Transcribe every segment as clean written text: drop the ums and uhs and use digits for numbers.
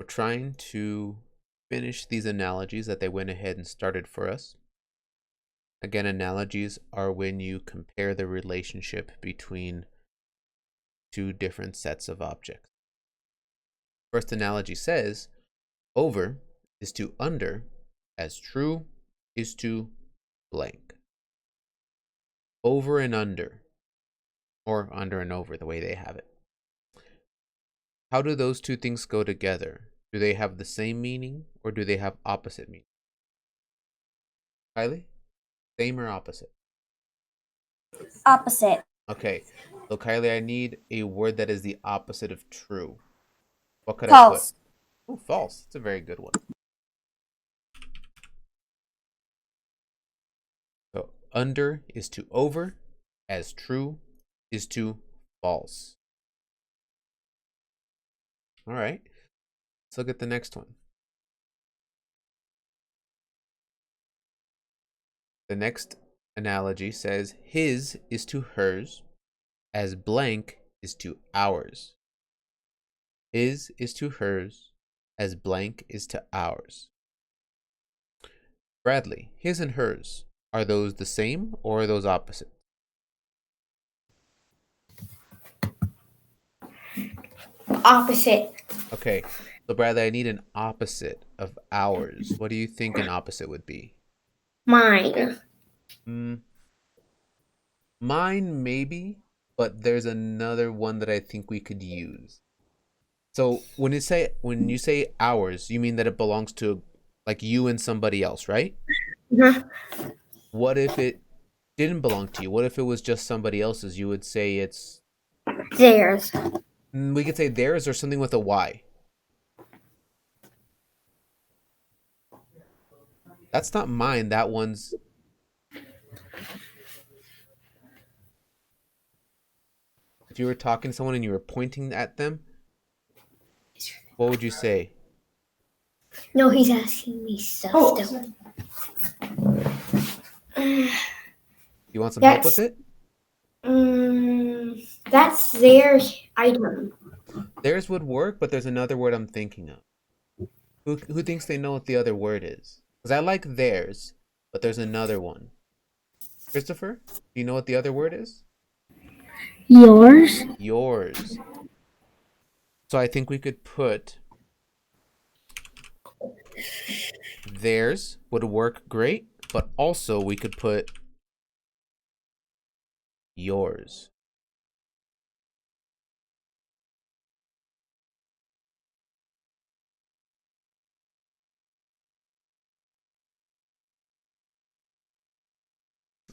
We're trying to finish these analogies that they went ahead and started for us. Again, analogies are when you compare the relationship between two different sets of objects. First analogy says, over is to under as true is to blank. Over and under, or under and over, the way they have it. How do those two things go together? Do they have the same meaning or do they have opposite meaning? Kylie? Same or opposite? Opposite. Okay, so Kylie, I need a word that is the opposite of true. What could I put? False. Oh, false. It's a very good one. So under is to over, as true is to false. All right, let's look at the next one. The next analogy says his is to hers, as blank is to ours. His is to hers, as blank is to ours. Bradley, his and hers, are those the same or are those opposite? Opposite. Okay, so Bradley, I need an opposite of ours. What do you think an opposite would be? Mine. Mm, mine, maybe, but there's another one that I think we could use. So when you say ours, you mean that it belongs to like you and somebody else, right? Uh-huh. What if it didn't belong to you? What if it was just somebody else's? You would say it's Theirs. we could say theirs or something with a Y. That's not mine. That one's. If you were talking to someone and you were pointing at them, what would you say? No, he's asking me stuff still. You want some help with That's it? that's their item. Theirs would work, but there's another word I'm thinking of. Who thinks they know what the other word is? Because I like theirs, but there's another one. Christopher, do you know what the other word is? Yours. Yours. So I think we could put theirs would work great, but also we could put yours.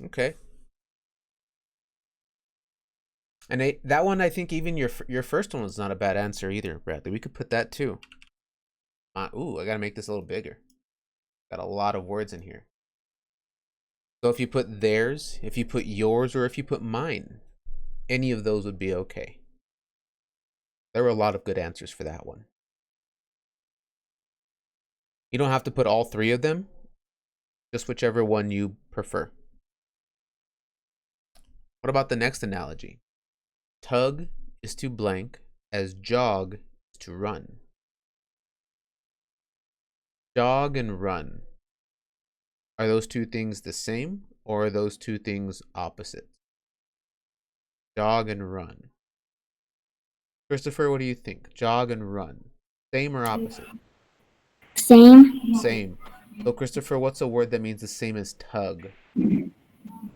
Okay. And that one, I think even your first one was not a bad answer either, Bradley. We could put that too. Ooh, I gotta make this a little bigger. Got a lot of words in here. So if you put theirs, if you put yours, or if you put mine, any of those would be okay. There were a lot of good answers for that one. You don't have to put all three of them, just whichever one you prefer. What about the next analogy? Tug is to blank as jog is to run. Jog and run. Are those two things the same or are those two things opposite? Jog and run. Christopher, what do you think? Jog and run. Same or opposite? Same. Same. So Christopher, what's a word that means the same as tug?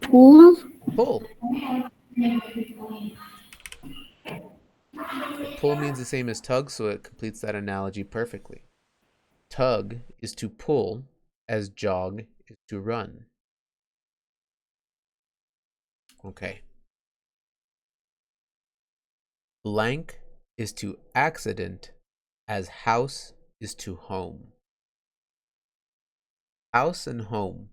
Pool. Pull. Pull means the same as tug, so it completes that analogy perfectly. Tug is to pull as jog is to run. Okay. Blank is to accident as house is to home. House and home.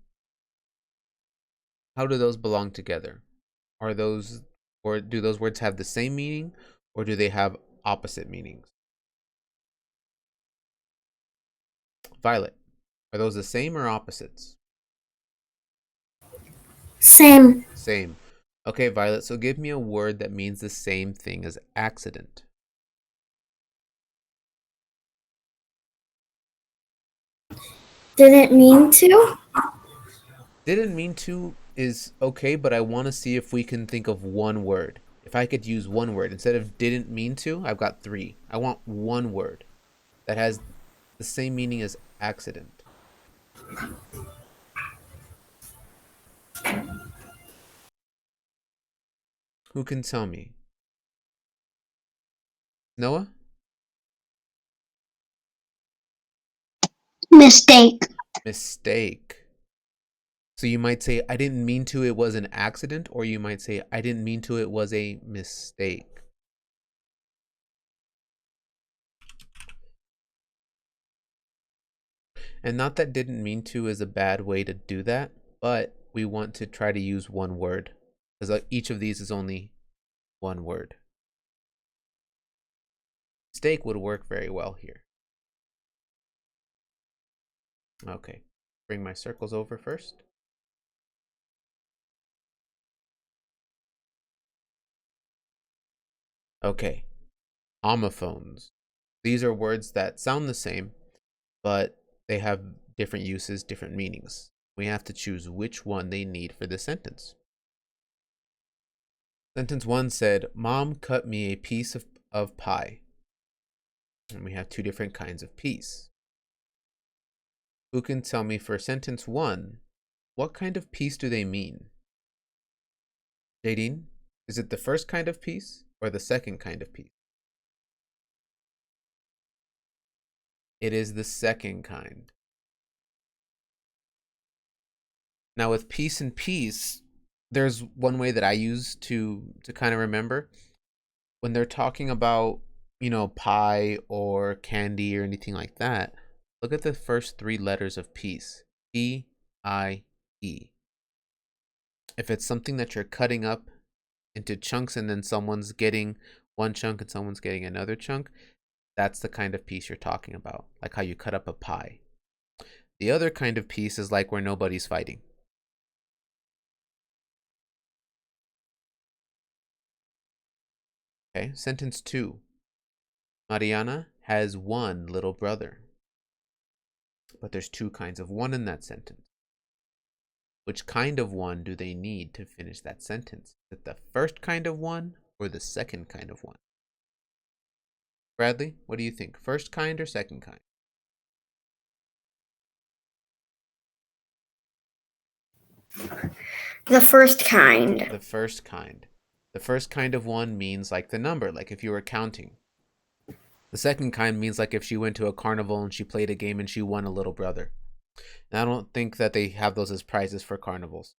How do those belong together? Are those, or do those words have the same meaning or do they have opposite meanings? Violet, are those the same or opposites? Same. Same. Okay, Violet, so give me a word that means the same thing as accident. Didn't mean to? Didn't mean to is okay, but I want to see if we can think of one word. If I could use one word instead of didn't mean to, I've got three. I want one word that has the same meaning as accident. Who can tell me? Noah? Mistake. Mistake. So you might say, I didn't mean to, it was an accident, or you might say, I didn't mean to, it was a mistake. And not that didn't mean to is a bad way to do that, but we want to try to use one word because each of these is only one word. Mistake would work very well here. Okay, bring my circles over first. Okay, homophones. These are words that sound the same, but they have different uses, different meanings. We have to choose which one they need for this sentence. Sentence 1 said, Mom cut me a piece of pie. And we have two different kinds of piece. Who can tell me for sentence 1, what kind of piece do they mean? Jadine, is it the first kind of piece or the second kind of piece? It is the second kind. Now with piece and piece, there's one way that I use to kind of remember. When they're talking about, pie or candy or anything like that, look at the first three letters of piece. P-I-E. If it's something that you're cutting up into chunks and then someone's getting one chunk and someone's getting another chunk, that's the kind of piece you're talking about, like how you cut up a pie. The other kind of piece is like where nobody's fighting. Okay, sentence 2. Mariana has one little brother. But there's two kinds of one in that sentence. Which kind of one do they need to finish that sentence? Is it the first kind of one or the second kind of one? Bradley, what do you think? First kind or second kind? The first kind. The first kind. The first kind of one means like the number, like if you were counting. The second kind means like if she went to a carnival and she played a game and she won a little brother. And I don't think that they have those as prizes for carnivals.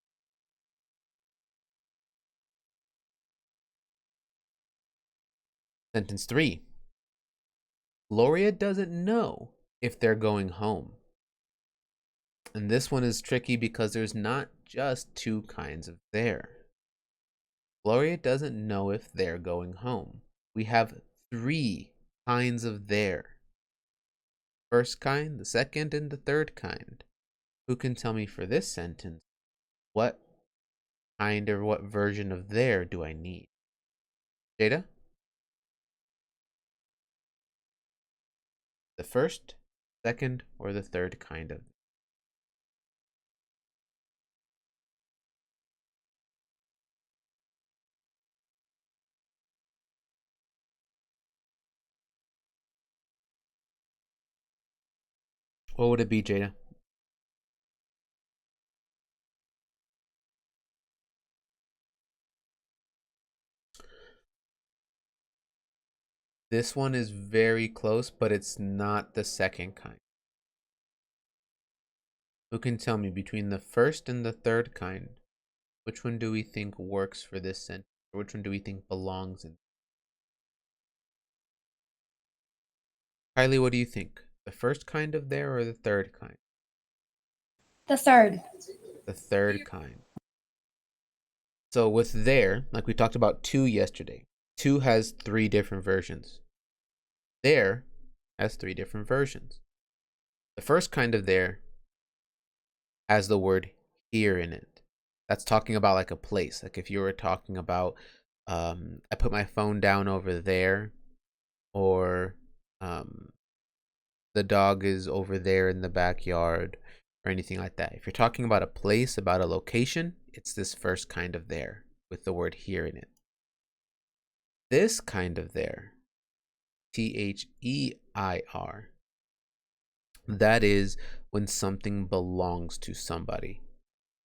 Sentence 3. Gloria doesn't know if they're going home. And this one is tricky because there's not just two kinds of there. Gloria doesn't know if they're going home. We have three kinds of there. First kind, the second, and the third kind. Who can tell me for this sentence, what kind or what version of there do I need? Jada? The first, second, or the third kind of? What would it be, Jada? This one is very close, but it's not the second kind. Who can tell me between the first and the third kind, which one do we think works for this sentence? Or which one do we think belongs in? Kylie, what do you think? The first kind of there or the third kind? The third. The third kind. So with there, like we talked about two yesterday, two has three different versions. There has three different versions. The first kind of there has the word here in it. That's talking about like a place. Like if you were talking about, I put my phone down over there, or the dog is over there in the backyard or anything like that. If you're talking about a place, about a location, it's this first kind of there with the word here in it. This kind of there, THEIR, that is when something belongs to somebody.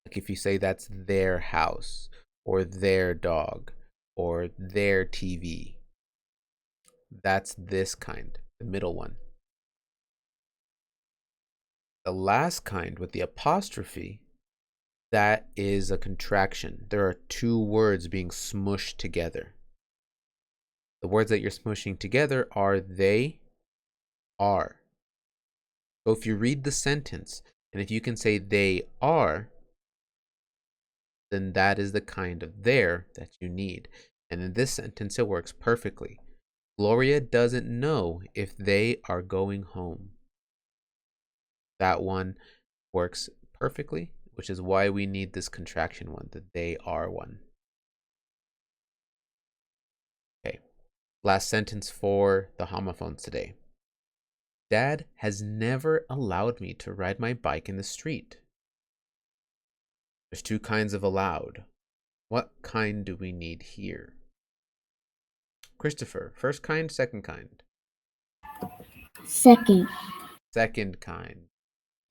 Like if you say that's their house or their dog or their TV, that's this kind, the middle one. The last kind with the apostrophe, that is a contraction. There are two words being smushed together. The words that you're smushing together are they are. So if you read the sentence, and if you can say they are, then that is the kind of there that you need. And in this sentence, it works perfectly. Gloria doesn't know if they are going home. That one works perfectly, which is why we need this contraction one, the they are one. Okay, last sentence for the homophones today. Dad has never allowed me to ride my bike in the street. There's two kinds of allowed. What kind do we need here? Christopher, first kind, second kind? Second. Second kind.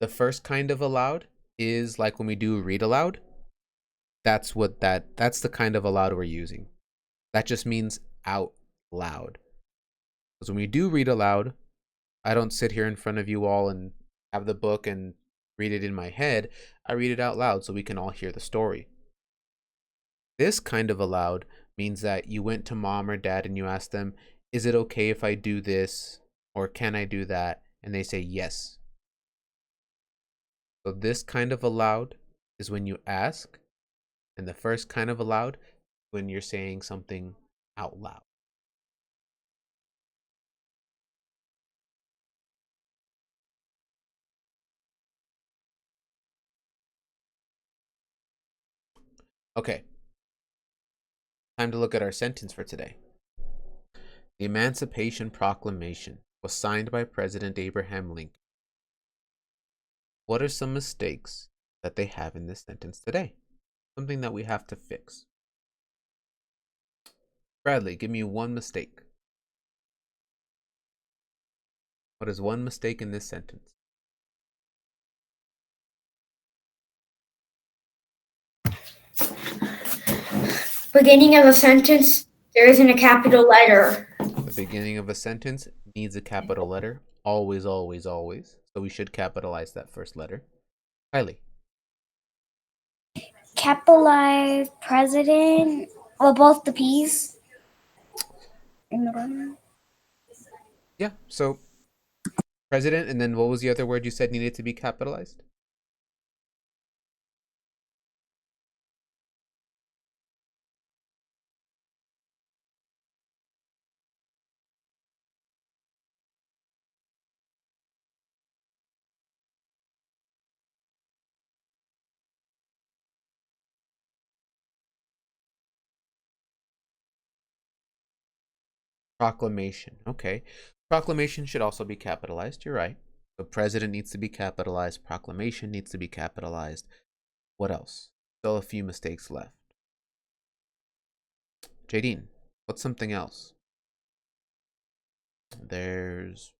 The first kind of allowed is like when we do read aloud. That's the kind of allowed we're using. That just means out loud. Because when we do read aloud, I don't sit here in front of you all and have the book and read it in my head. I read it out loud so we can all hear the story. This kind of allowed means that you went to mom or dad and you asked them, is it okay if I do this? Or can I do that? And they say yes. So this kind of allowed is when you ask. And the first kind of allowed when you're saying something out loud. Okay. Time to look at our sentence for today. The Emancipation Proclamation was signed by President Abraham Lincoln. What are some mistakes that they have in this sentence today? Something that we have to fix. Bradley, give me one mistake. What is one mistake in this sentence? Beginning of a sentence, there isn't a capital letter. The beginning of a sentence needs a capital letter. Always, always, always. So we should capitalize that first letter. Kylie. Capitalize president. Well, both the P's. In the room. Yeah, so president, and then what was the other word you said needed to be capitalized? Proclamation. Okay. Proclamation should also be capitalized. You're right. The president needs to be capitalized. Proclamation needs to be capitalized. What else? Still a few mistakes left. Jadine, what's something else? There's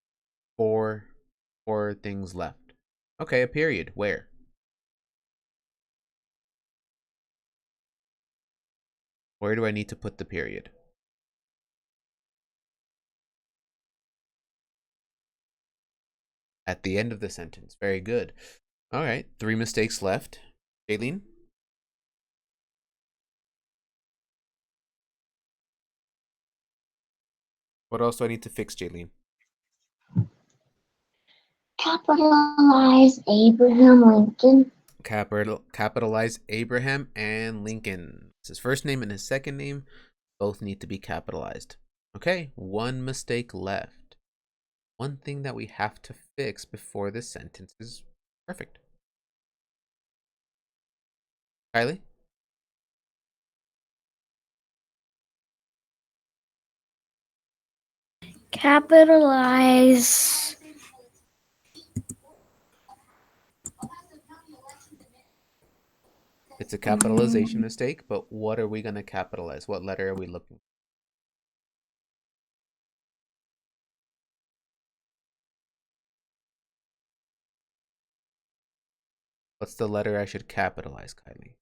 four things left. Okay, a period. Where? Where do I need to put the period? At the end of the sentence. Very good. All right, 3 mistakes left. Jaylene? What else do I need to fix, Jaylene? Capitalize Abraham Lincoln. Capitalize Abraham and Lincoln. It's his first name and his second name. Both need to be capitalized. Okay, 1 mistake left. One thing that we have to fix before this sentence is perfect. Kylie? Capitalize It's a capitalization mistake, but what are we going to capitalize? What letter are we looking for? What's the letter I should capitalize, Kylie?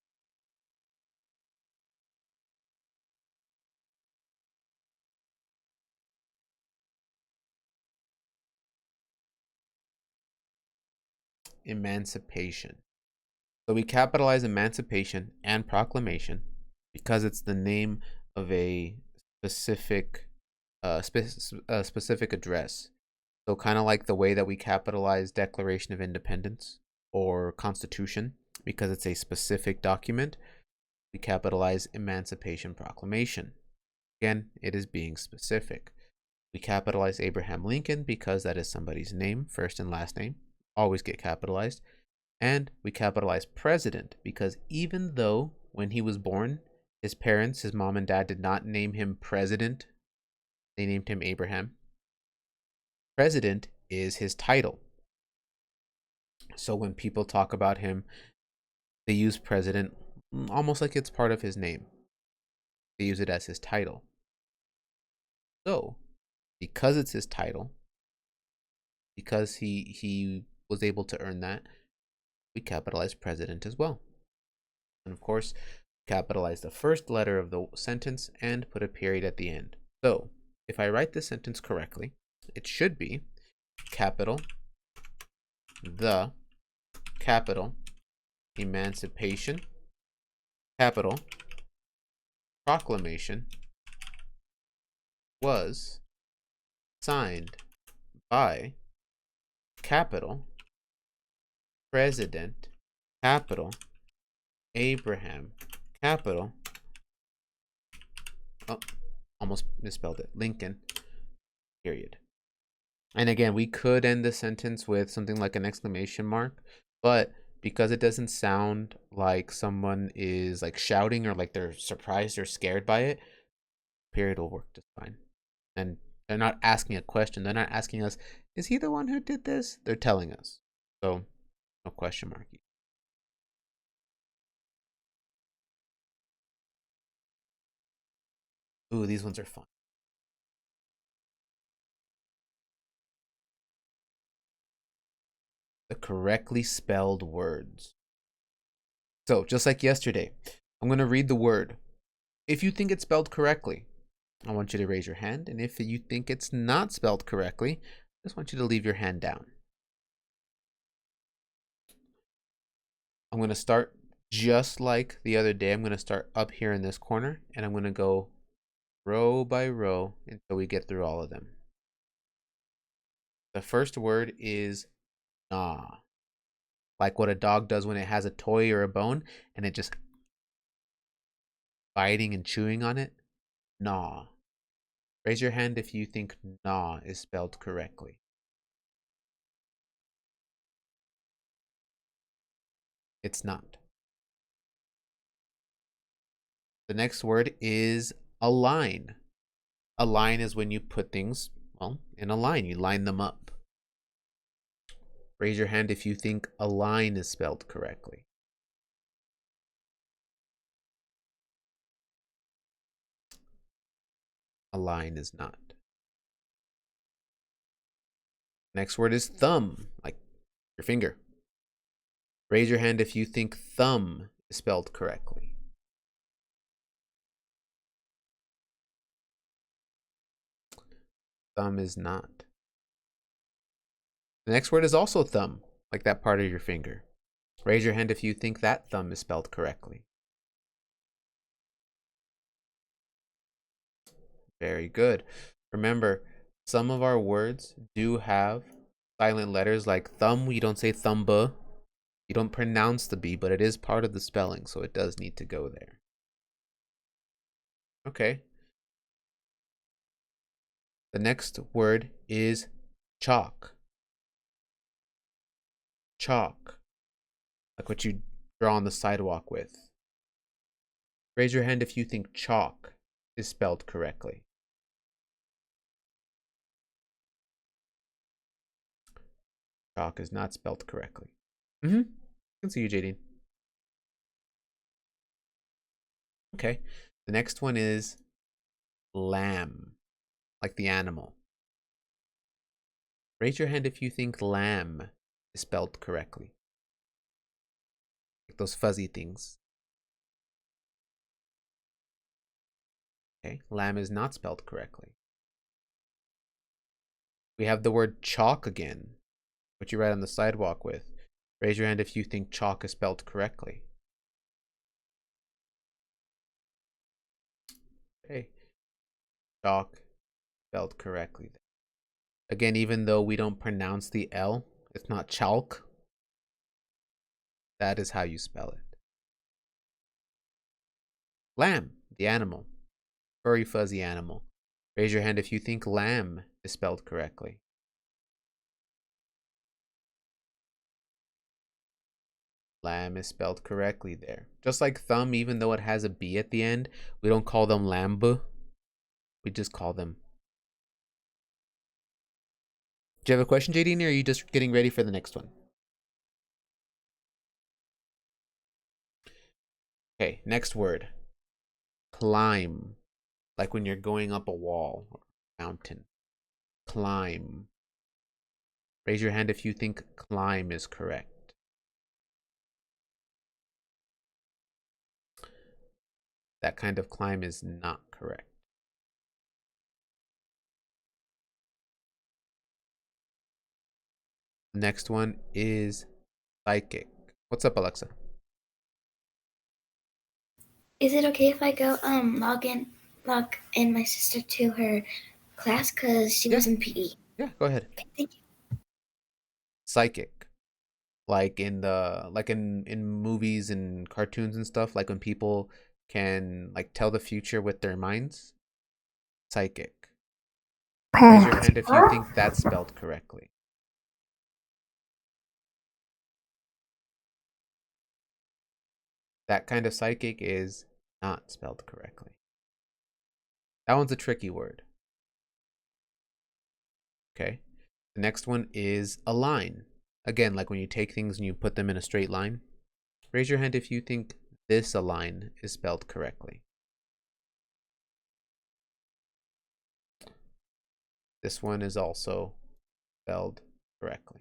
Emancipation. So we capitalize emancipation and proclamation because it's the name of a specific specific address. So kind of like the way that we capitalize Declaration of Independence or Constitution because it's a specific document, we capitalize Emancipation Proclamation. Again, it is being specific. We capitalize Abraham Lincoln because that is somebody's name, first and last name, always get capitalized. And we capitalize president because even though when he was born, his parents, his mom and dad, did not name him president, they named him Abraham. President is his title. So when people talk about him, they use president almost like it's part of his name. They use it as his title. So because it's his title, because he was able to earn that, we capitalize president as well. And of course, capitalize the first letter of the sentence and put a period at the end. So if I write this sentence correctly, it should be capital the capital emancipation capital proclamation was signed by capital President capital Abraham capital almost misspelled it, Lincoln, period. And again, we could end the sentence with something like an exclamation mark, but because it doesn't sound like someone is like shouting or like they're surprised or scared by it, period will work just fine. And they're not asking a question. They're not asking us, is he the one who did this? They're telling us. So no question mark. Ooh, these ones are fun. The correctly spelled words. So just like yesterday, I'm going to read the word. If you think it's spelled correctly, I want you to raise your hand. And if you think it's not spelled correctly, I just want you to leave your hand down. I'm going to start just like the other day. I'm going to start up here in this corner, and I'm going to go row by row until we get through all of them. The first word is gnaw. Like what a dog does when it has a toy or a bone, and it just biting and chewing on it. Gnaw. Raise your hand if you think gnaw is spelled correctly. It's not. The next word is align. Align is when you put things, well, in a line. You line them up. Raise your hand if you think align is spelled correctly. Align is not. Next word is thumb, like your finger. Raise your hand if you think thumb is spelled correctly. Thumb is not. The next word is also thumb, like that part of your finger. Raise your hand if you think that thumb is spelled correctly. Very good. Remember, some of our words do have silent letters like thumb. You don't say thumba. You don't pronounce the B, but it is part of the spelling, so it does need to go there. Okay. The next word is chalk. Chalk. Like what you draw on the sidewalk with. Raise your hand if you think chalk is spelled correctly. Chalk is not spelled correctly. I can see you, Jadine. Okay. The next one is lamb, like the animal. Raise your hand if you think lamb is spelled correctly. Like those fuzzy things. Okay. Lamb is not spelled correctly. We have the word chalk again, which you write on the sidewalk with. Raise your hand if you think chalk is spelled correctly. Okay. Chalk spelled correctly. Again, even though we don't pronounce the L, it's not chalk. That is how you spell it. Lamb, the animal. Furry, fuzzy animal. Raise your hand if you think lamb is spelled correctly. Lamb is spelled correctly there. Just like thumb, even though it has a B at the end, we don't call them lamb. We just call them. Do you have a question, JD, or are you just getting ready for the next one? Okay, next word. Climb. Like when you're going up a wall or a mountain. Climb. Raise your hand if you think climb is correct. That kind of climb is not correct. Next one is psychic. What's up, Alexa? Is it okay if I go log in my sister to her class because she was in PE? Yeah, go ahead. Okay, thank you. Psychic. Like in movies and cartoons and stuff, like when people can like tell the future with their minds. Psychic. Raise your hand if you think that's spelled correctly. That kind of psychic is not spelled correctly. That one's a tricky word. Okay. The next one is align. Again, like when you take things and you put them in a straight line. Raise your hand if you think this align is spelled correctly. This one is also spelled correctly.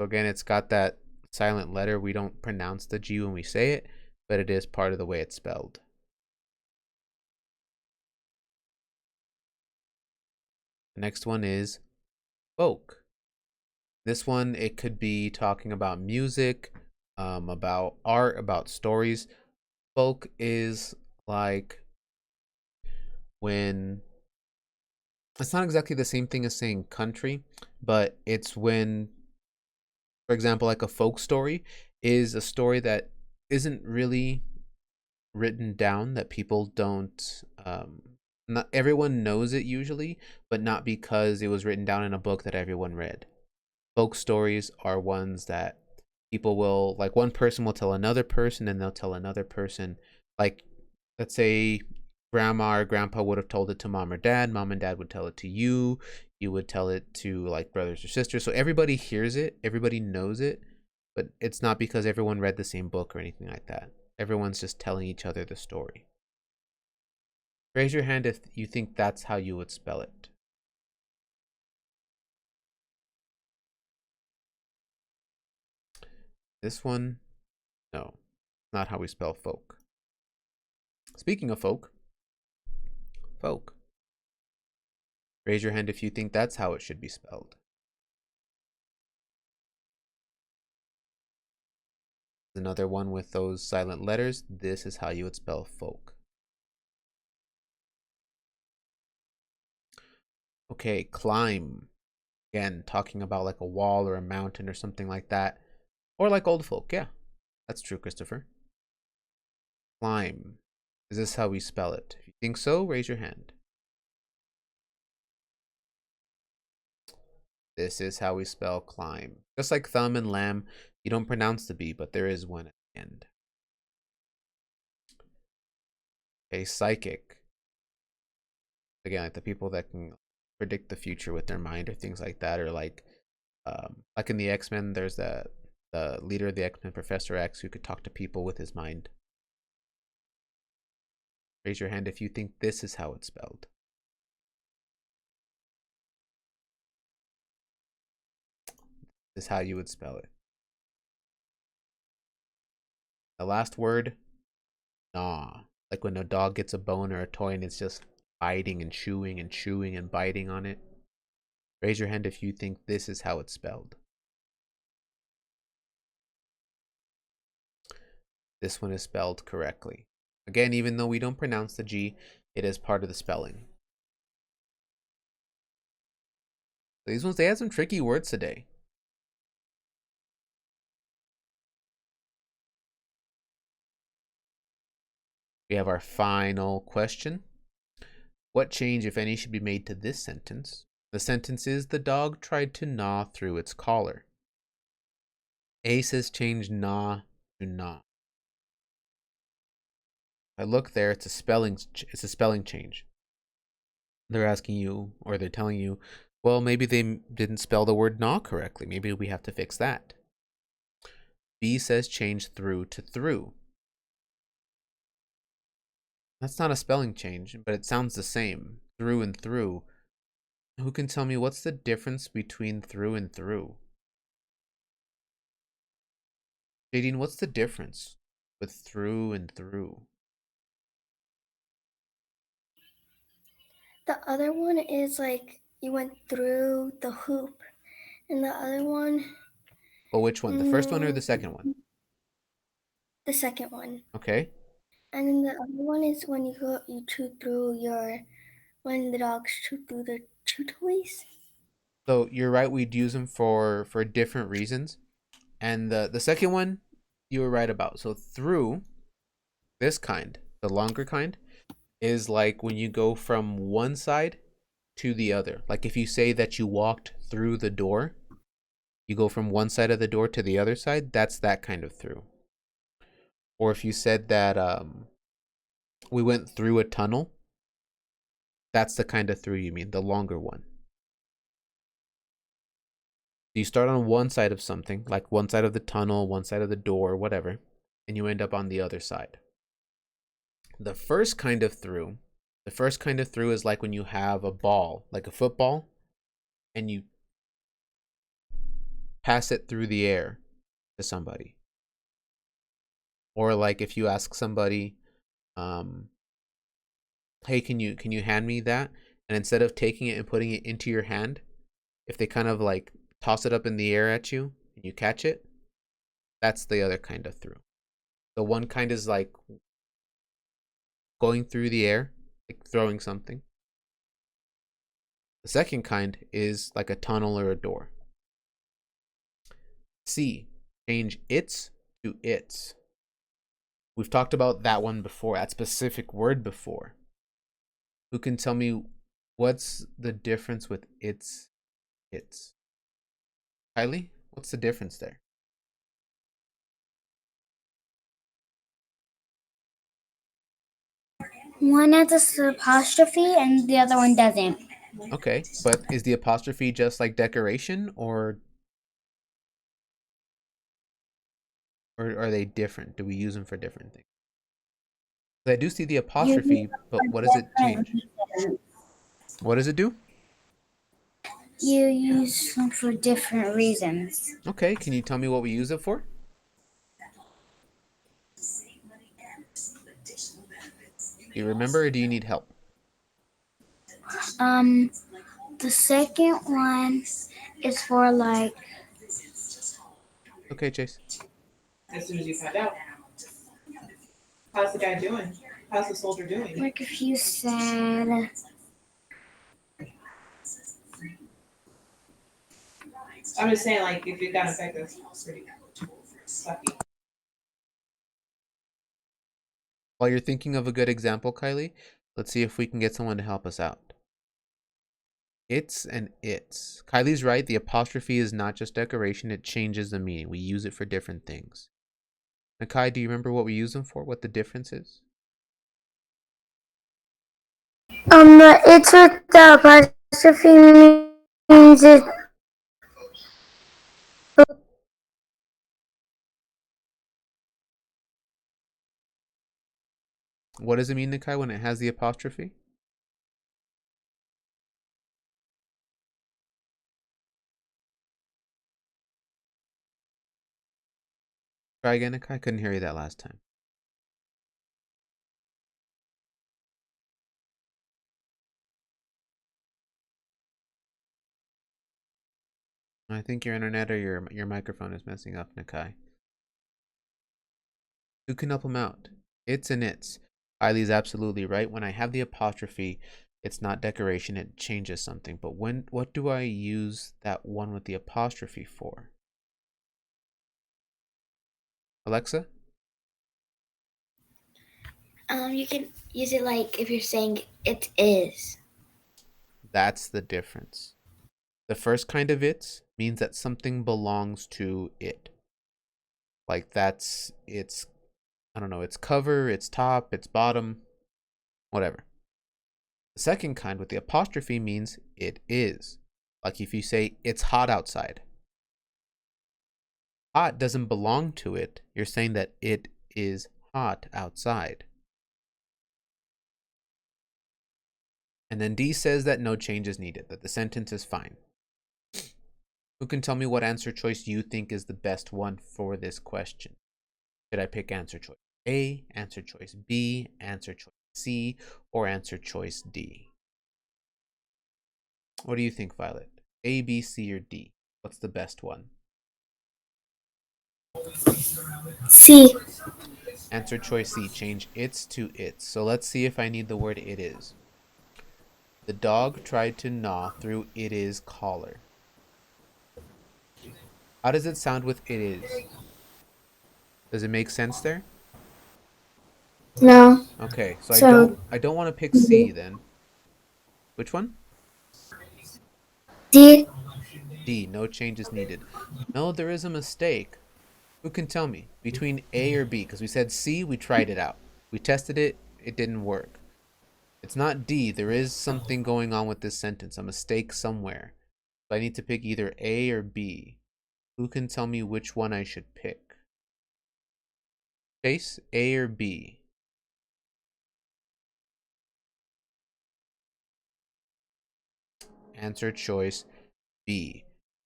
So again, it's got that silent letter. We don't pronounce the G when we say it, but it is part of the way it's spelled. The next one is folk. This one, it could be talking about music, about art, about stories. Folk is like when it's not exactly the same thing as saying country, but it's when, for example, like a folk story is a story that isn't really written down, that people don't not everyone knows it usually, but not because it was written down in a book that everyone read. Folk stories are ones that people will, like, one person will tell another person and they'll tell another person. Like, let's say grandma or grandpa would have told it to mom or dad, mom and dad would tell it to you, you would tell it to like brothers or sisters. So everybody hears it, everybody knows it, but it's not because everyone read the same book or anything like that. Everyone's just telling each other the story. Raise your hand if you think that's how you would spell it. This one, no, not how we spell folk. Speaking of folk. Raise your hand if you think that's how it should be spelled. Another one with those silent letters. This is how you would spell folk. Okay, climb. Again, talking about like a wall or a mountain or something like that. Or like old folk. Yeah, that's true, Christopher. Climb. Is this how we spell it? If you think so, raise your hand. This is how we spell climb. Just like thumb and lamb, you don't pronounce the B, but there is one at the end. Okay, psychic. Again, like the people that can predict the future with their mind or things like that, or like in the X-Men, there's the leader of the X-Men, Professor X, who could talk to people with his mind. Raise your hand if you think this is how it's spelled. This is how you would spell it. The last word, gnaw. Like when a dog gets a bone or a toy and it's just biting and chewing and chewing and biting on it. Raise your hand if you think this is how it's spelled. This one is spelled correctly. Again, even though we don't pronounce the G, it is part of the spelling. These ones, they had some tricky words today. We have our final question. What change, if any, should be made to this sentence? The sentence is, the dog tried to gnaw through its collar. A says change gnaw to gnaw. If I look there, it's a spelling change. They're asking you, or they're telling you, well, maybe they didn't spell the word gnaw correctly. Maybe we have to fix that. B says change through to through. That's not a spelling change, but it sounds the same. Through and through. Who can tell me what's the difference between through and through? Jadine, what's the difference with through and through? The other one is like you went through the hoop, and the other one. Well, which one? The first one or the second one? The second one. Okay. And then the other one is when you chew through when the dogs chew through the chew toys. So you're right, we'd use them for different reasons. And the second one, you were right about. So through, this kind, the longer kind, is like when you go from one side to the other. Like if you say that you walked through the door, you go from one side of the door to the other side, that's that kind of through. Or if you said that we went through a tunnel, that's the kind of through you mean, the longer one. You start on one side of something, like one side of the tunnel, one side of the door, whatever, and you end up on the other side. The first kind of through is like when you have a ball, like a football, and you pass it through the air to somebody. Or like if you ask somebody, hey, can you hand me that? And instead of taking it and putting it into your hand, if they kind of like toss it up in the air at you and you catch it, that's the other kind of through. The one kind is like going through the air, like throwing something. The second kind is like a tunnel or a door. C, change its to its. We've talked about that one before, that specific word before. Who can tell me what's the difference with its? Kylie, what's the difference there? One has an apostrophe and the other one doesn't. Okay, but is the apostrophe just like decoration, or are they different? Do we use them for different things? I do see the apostrophe, but what does it change? What does it do? You use them for different reasons. Okay, can you tell me what we use it for? Do you remember, or do you need help? The second one is for like. Okay, Chase. As soon as you find out. How's the guy doing? How's the soldier doing? Like if you said. I'm just saying, like, if it got infected, it's pretty sucky. While you're thinking of a good example, Kylie, let's see if we can get someone to help us out. It's and its. Kylie's right. The apostrophe is not just decoration. It changes the meaning. We use it for different things. Nakai, do you remember what we use them for? What the difference is? It's with the apostrophe means it. What does it mean, Nikai, when it has the apostrophe? Try again, Nikai. I couldn't hear you that last time. I think your internet or your microphone is messing up, Nikai. Who can help him out? It's and it's. Eileen's absolutely right. When I have the apostrophe, it's not decoration, it changes something. But what do I use that one with the apostrophe for? Alexa? You can use it like if you're saying it is. That's the difference. The first kind of it's means that something belongs to it. Like that's its, I don't know, its cover, its top, its bottom, whatever. The second kind with the apostrophe means it is. Like if you say it's hot outside. Hot doesn't belong to it. You're saying that it is hot outside. And then D says that no change is needed, that the sentence is fine. Who can tell me what answer choice you think is the best one for this question? Should I pick answer choice A, answer choice B, answer choice C, or answer choice D? What do you think, Violet? A, B, C, or D? What's the best one? C. Answer choice C, change its to its. So let's see if I need the word it is. The dog tried to gnaw through it is collar. How does it sound with it is? Does it make sense there? No. Okay, so So I don't want to pick C then. Which one? D. D, no changes needed. No, there is a mistake. Who can tell me? Between A or B? Because we said C, we tried it out. We tested it, it didn't work. It's not D. There is something going on with this sentence, a mistake somewhere. So I need to pick either A or B. Who can tell me which one I should pick? Chase, A or B? Answer choice B.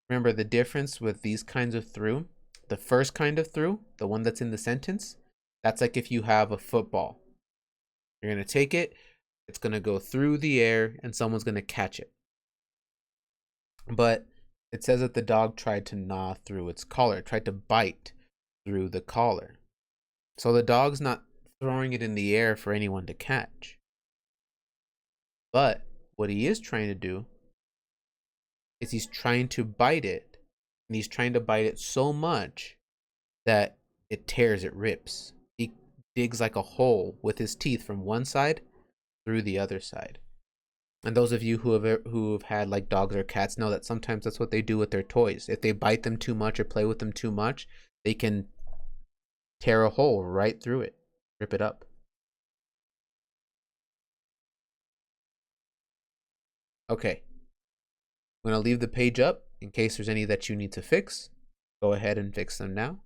Remember the difference with these kinds of through? The first kind of through, the one that's in the sentence, that's like if you have a football. You're going to take it, it's going to go through the air, and someone's going to catch it. But it says that the dog tried to gnaw through its collar, tried to bite through the collar. So the dog's not throwing it in the air for anyone to catch. But what he is trying to do is he's trying to bite it, and he's trying to bite it so much that it tears, it rips. He digs like a hole with his teeth from one side through the other side. And those of you who've had like dogs or cats know that sometimes that's what they do with their toys. If they bite them too much or play with them too much, they can tear a hole right through it, rip it up. Okay, I'm going to leave the page up in case there's any that you need to fix. Go ahead and fix them now.